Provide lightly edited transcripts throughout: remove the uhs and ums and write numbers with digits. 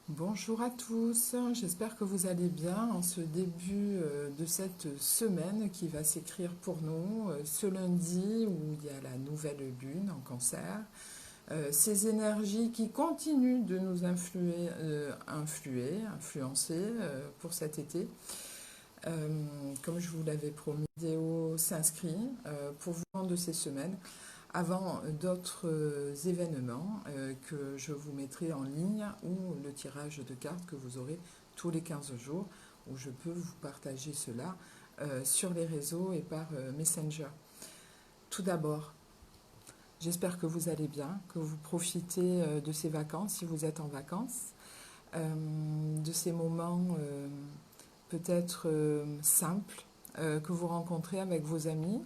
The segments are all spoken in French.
Bonjour à tous, j'espère que vous allez bien en ce début de cette semaine qui va s'écrire pour nous, ce lundi où il y a la nouvelle lune en cancer. Ces énergies qui continuent de nous influencer pour cet été. Comme je vous l'avais promis, la vidéo s'inscrit pour vous rendre de ces semaines avant d'autres événements que je vous mettrai en ligne ou le tirage de cartes que vous aurez tous les 15 jours où je peux vous partager cela sur les réseaux et par Messenger. Tout d'abord, j'espère que vous allez bien, que vous profitez de ces vacances si vous êtes en vacances, de ces moments peut-être simples que vous rencontrez avec vos amis,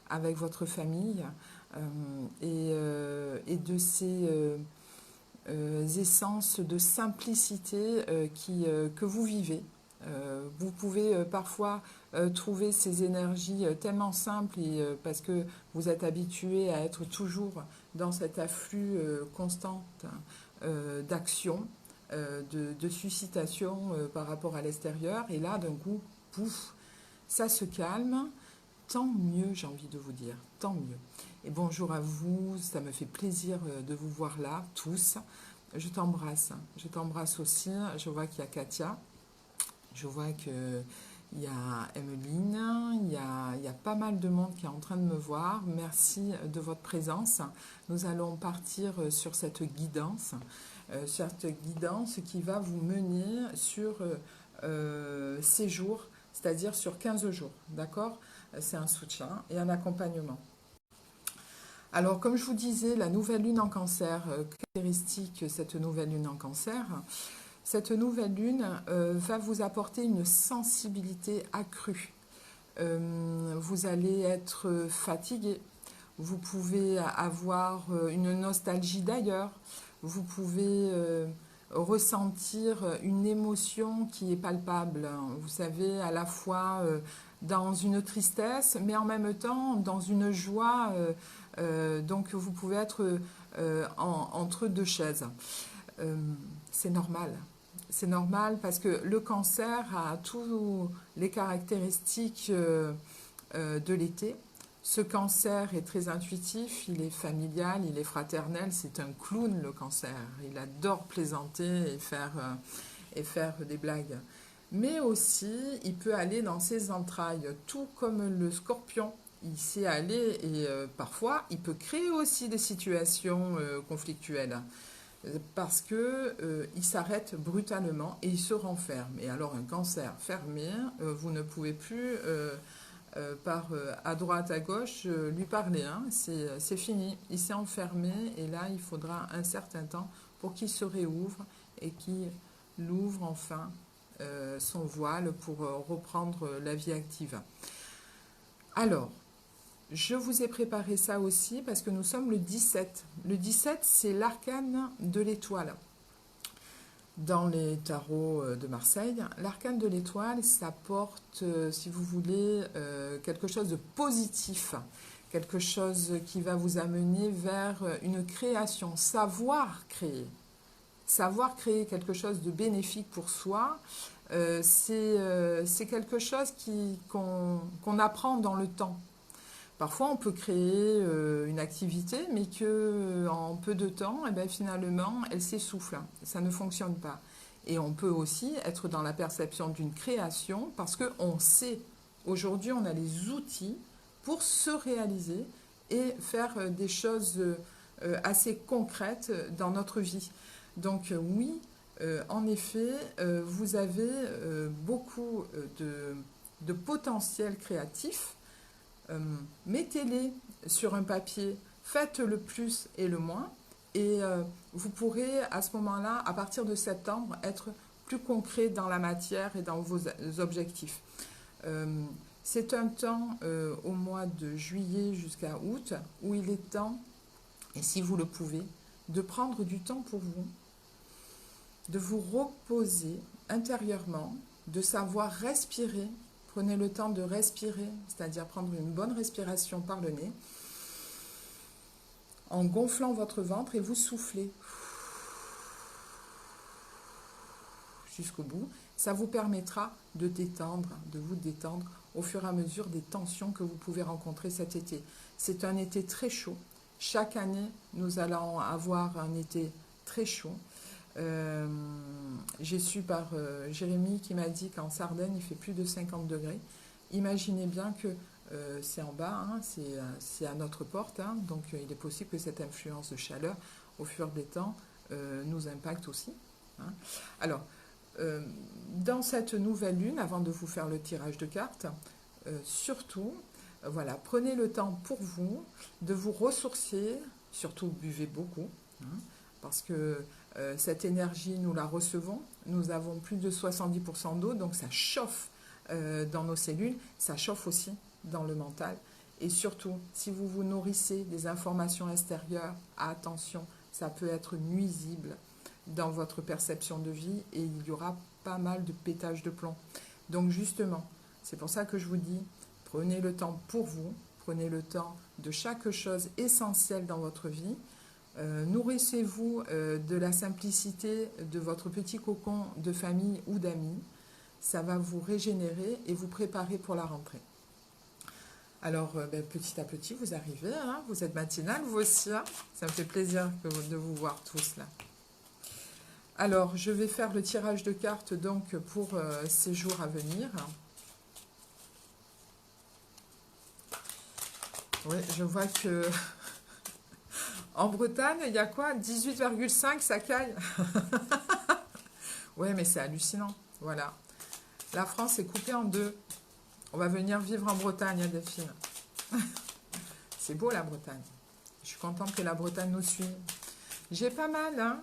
avec votre famille et de ces essences de simplicité que vous vivez. Vous pouvez parfois trouver ces énergies tellement simples parce que vous êtes habitué à être toujours dans cet afflux constant d'action, de suscitation par rapport à l'extérieur. Et là, d'un coup, pouf, ça se calme. Tant mieux, j'ai envie de vous dire, tant mieux. Et bonjour à vous, ça me fait plaisir de vous voir là, tous. Je t'embrasse aussi. Je vois qu'il y a Katia, je vois qu'il y a Emeline, il y a pas mal de monde qui est en train de me voir. Merci de votre présence. Nous allons partir sur cette guidance qui va vous mener sur ces jours, c'est-à-dire sur 15 jours, d'accord? C'est un soutien et un accompagnement. Alors, comme je vous disais, la nouvelle lune en cancer, caractéristique cette nouvelle lune en cancer, cette nouvelle lune va vous apporter une sensibilité accrue. Vous allez être fatigué, vous pouvez avoir une nostalgie d'ailleurs, vous pouvez ressentir une émotion qui est palpable. Vous savez, à la fois dans une tristesse, mais en même temps dans une joie. Donc vous pouvez être entre deux chaises. Euh, c'est normal. C'est normal parce que le cancer a tous les caractéristiques de l'été. Ce cancer est très intuitif, il est familial, il est fraternel, c'est un clown le cancer. Il adore plaisanter et faire des blagues. Mais aussi, il peut aller dans ses entrailles, tout comme le scorpion. Il sait aller et parfois, il peut créer aussi des situations conflictuelles parce que il s'arrête brutalement et il se renferme. Et alors un cancer fermé, vous ne pouvez plus à droite, à gauche, lui parler. Hein. C'est fini. Il s'est enfermé et là, il faudra un certain temps pour qu'il se réouvre et qu'il ouvre enfin son voile pour reprendre la vie active. Alors, je vous ai préparé ça aussi parce que nous sommes le 17. Le 17, c'est l'arcane de l'étoile. Dans les tarots de Marseille, l'arcane de l'étoile, ça porte, si vous voulez, quelque chose de positif, quelque chose qui va vous amener vers une création, savoir créer quelque chose de bénéfique pour soi. C'est quelque chose qu'on apprend dans le temps. Parfois, on peut créer une activité, mais que en peu de temps, eh ben, finalement, elle s'essouffle. Ça ne fonctionne pas. Et on peut aussi être dans la perception d'une création parce qu'on sait, aujourd'hui, on a les outils pour se réaliser et faire des choses assez concrètes dans notre vie. Donc oui, en effet, vous avez beaucoup de potentiel créatif. Mettez-les sur un papier, faites le plus et le moins, et vous pourrez à ce moment-là, à partir de septembre, être plus concret dans la matière et dans vos objectifs. Euh, c'est un temps au mois de juillet jusqu'à août où il est temps, et si vous le pouvez, de prendre du temps pour vous, de vous reposer intérieurement, de savoir respirer. Prenez le temps de respirer, c'est-à-dire prendre une bonne respiration par le nez, en gonflant votre ventre et vous soufflez. jusqu'au bout. Ça vous permettra de détendre, de vous détendre au fur et à mesure des tensions que vous pouvez rencontrer cet été. C'est un été très chaud. Chaque année, nous allons avoir un été très chaud. J'ai su par Jérémy qui m'a dit qu'en Sardaigne, il fait plus de 50 degrés. Imaginez bien que c'est en bas, hein, c'est à notre porte, hein, donc il est possible que cette influence de chaleur, au fur des temps, nous impacte aussi. Hein. Alors, dans cette nouvelle lune, avant de vous faire le tirage de cartes, surtout, voilà, prenez le temps pour vous de vous ressourcer, surtout buvez beaucoup, hein, parce que cette énergie, nous la recevons, nous avons plus de 70% d'eau, donc ça chauffe dans nos cellules, ça chauffe aussi dans le mental. Et surtout, si vous vous nourrissez des informations extérieures, attention, ça peut être nuisible dans votre perception de vie et il y aura pas mal de pétage de plomb. Donc justement, c'est pour ça que je vous dis, prenez le temps pour vous, prenez le temps de chaque chose essentielle dans votre vie. Nourrissez-vous de la simplicité de votre petit cocon de famille ou d'amis. Ça va vous régénérer et vous préparer pour la rentrée. Alors, petit à petit, vous arrivez, hein, vous êtes matinal, vous aussi. Hein, ça me fait plaisir de vous voir tous là. Alors, je vais faire le tirage de cartes donc pour ces jours à venir. Oui, je vois que en Bretagne, il y a quoi? 18,5, ça caille. Oui, mais c'est hallucinant. Voilà. La France est coupée en deux. On va venir vivre en Bretagne, Delphine. C'est beau, la Bretagne. Je suis contente que la Bretagne nous suive. J'ai pas mal, hein.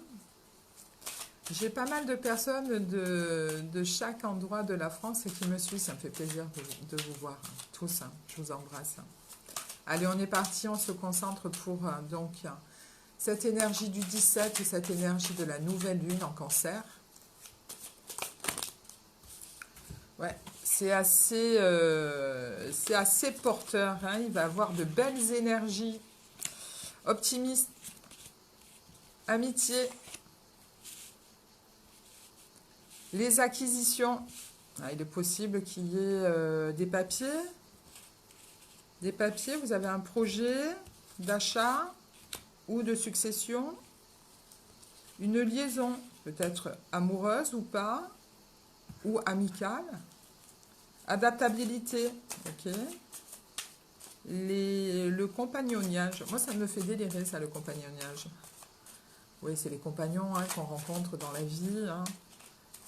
J'ai pas mal de personnes de chaque endroit de la France qui me suivent. Ça me fait plaisir de vous voir, hein. Tous. Hein. Je vous embrasse. Hein. Allez, on est parti. On se concentre pour donc cette énergie du 17 et cette énergie de la nouvelle lune en Cancer. Ouais, c'est assez porteur. Hein. Il va avoir de belles énergies. Optimisme, amitié, les acquisitions. Ah, il est possible qu'il y ait des papiers. Des papiers, vous avez un projet d'achat ou de succession. Une liaison, peut-être amoureuse ou pas, ou amicale. Adaptabilité, ok. Le compagnonnage, moi ça me fait délirer ça, le compagnonnage. Oui, c'est les compagnons hein, qu'on rencontre dans la vie hein,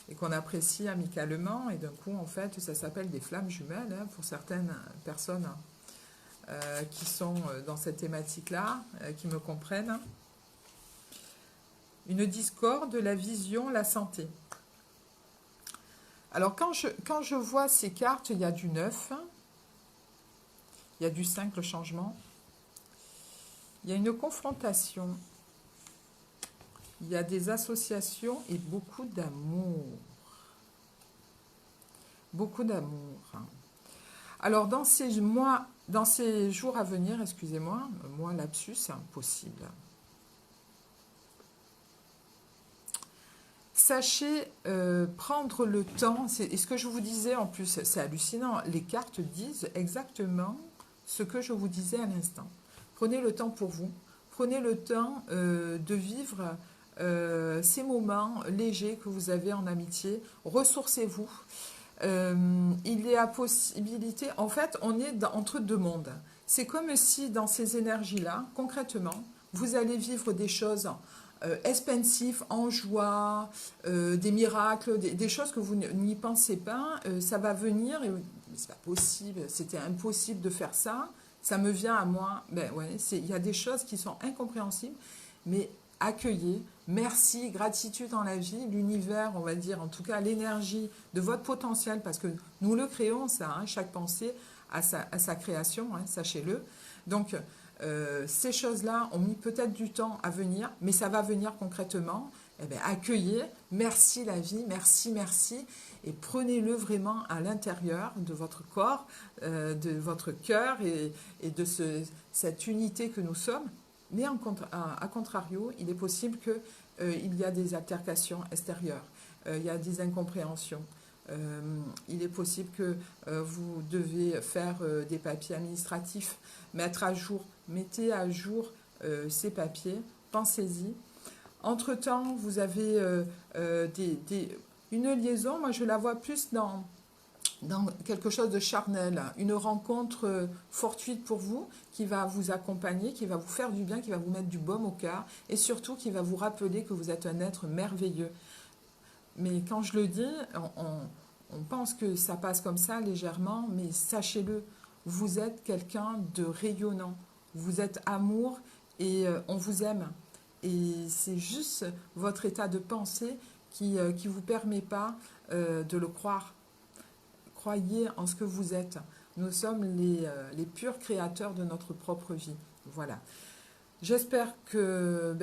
et qu'on apprécie amicalement. Et d'un coup, en fait, ça s'appelle des flammes jumelles hein, pour certaines personnes qui sont dans cette thématique-là, qui me comprennent. Une discorde, la vision, la santé. Alors, quand je vois ces cartes, il y a du 9, il y a du 5, le changement, il y a une confrontation, il y a des associations et beaucoup d'amour. Beaucoup d'amour. Alors, dans ces jours à venir, excusez-moi, moi, lapsus, c'est impossible. Sachez prendre le temps, et ce que je vous disais en plus, c'est hallucinant, les cartes disent exactement ce que je vous disais à l'instant. Prenez le temps pour vous, prenez le temps de vivre ces moments légers que vous avez en amitié, ressourcez-vous. Il y a possibilité, en fait, on est entre deux mondes. C'est comme si dans ces énergies-là, concrètement, vous allez vivre des choses expansives, en joie, des miracles, des choses que vous n'y pensez pas, ça va venir, et c'est pas possible, c'était impossible de faire ça, ça me vient à moi, ben ouais, il y a des choses qui sont incompréhensibles, mais accueillez, merci, gratitude dans la vie, l'univers, on va dire, en tout cas l'énergie de votre potentiel, parce que nous le créons ça, hein, chaque pensée a sa création, hein, sachez-le, donc ces choses-là ont mis peut-être du temps à venir, mais ça va venir concrètement. Eh bien, accueillez, merci la vie, merci, merci, et prenez-le vraiment à l'intérieur de votre corps, de votre cœur et de cette unité que nous sommes. Mais à contrario, il est possible que il y a des altercations extérieures, il y a des incompréhensions. Il est possible que vous devez faire des papiers administratifs, mettez à jour ces papiers, pensez-y. Entre-temps, vous avez une liaison, moi je la vois plus dans quelque chose de charnel, une rencontre fortuite pour vous, qui va vous accompagner, qui va vous faire du bien, qui va vous mettre du baume au cœur, et surtout qui va vous rappeler que vous êtes un être merveilleux. Mais quand je le dis, on pense que ça passe comme ça légèrement, mais sachez-le, vous êtes quelqu'un de rayonnant, vous êtes amour et on vous aime. Et c'est juste votre état de pensée qui ne vous permet pas de le croire. Croyez en ce que vous êtes. Nous sommes les purs créateurs de notre propre vie. Voilà. J'espère que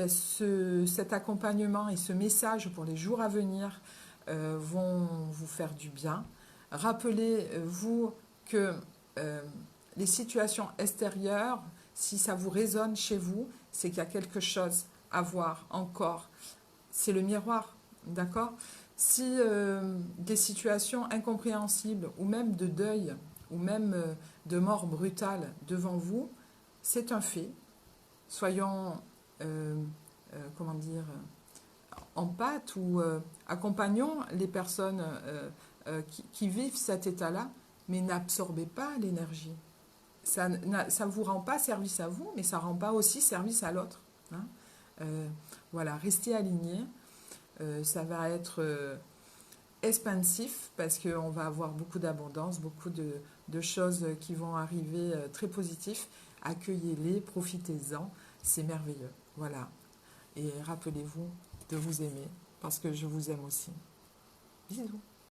cet accompagnement et ce message pour les jours à venir vont vous faire du bien. Rappelez-vous que les situations extérieures, si ça vous résonne chez vous, c'est qu'il y a quelque chose à voir encore. C'est le miroir, d'accord? Si des situations incompréhensibles ou même de deuil ou même de mort brutale devant vous, c'est un fait. Soyons, comment dire, empathes ou accompagnons les personnes qui vivent cet état-là, mais n'absorbez pas l'énergie. Ça ne vous rend pas service à vous, mais ça ne rend pas aussi service à l'autre. Hein. Voilà, restez alignés. Ça va être expansif parce qu'on va avoir beaucoup d'abondance, beaucoup de choses qui vont arriver très positives. Accueillez-les, profitez-en, c'est merveilleux. Voilà. Et rappelez-vous de vous aimer parce que je vous aime aussi. Bisous.